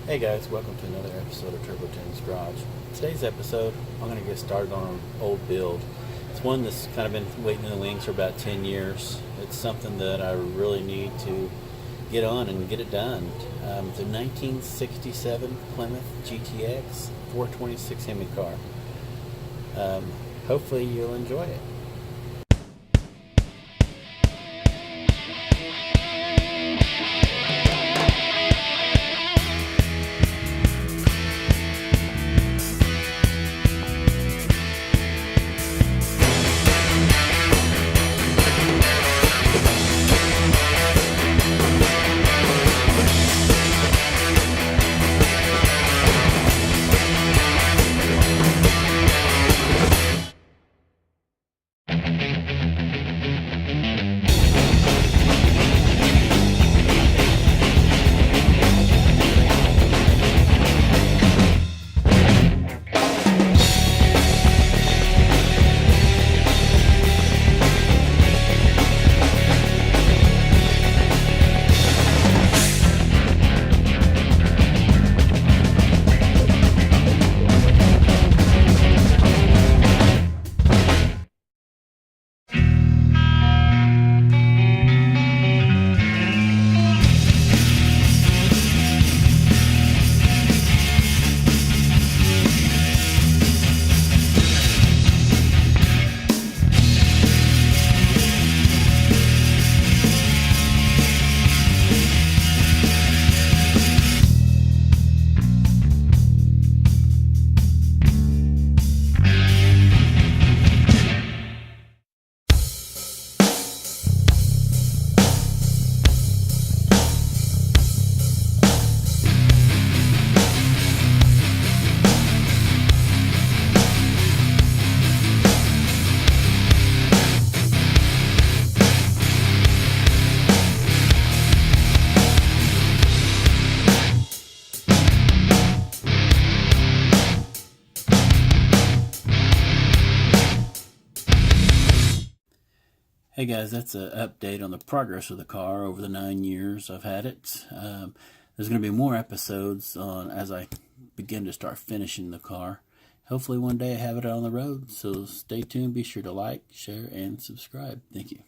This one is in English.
Hey guys, welcome to another episode of Turbo Tunes Garage. Today's episode, I'm going to get started on an old build. It's one that's kind of been waiting in the wings for about 10 years. It's something that I really need to get on and get it done. It's a 1967 Plymouth GTX 426 Hemi car. Hopefully you'll enjoy it. Hey guys, that's an update on the progress of the car over the 9 years I've had it. There's going to be more episodes on as I begin to start finishing the car. Hopefully one day I have it on the road, so stay tuned. Be sure to like, share, and subscribe. Thank you.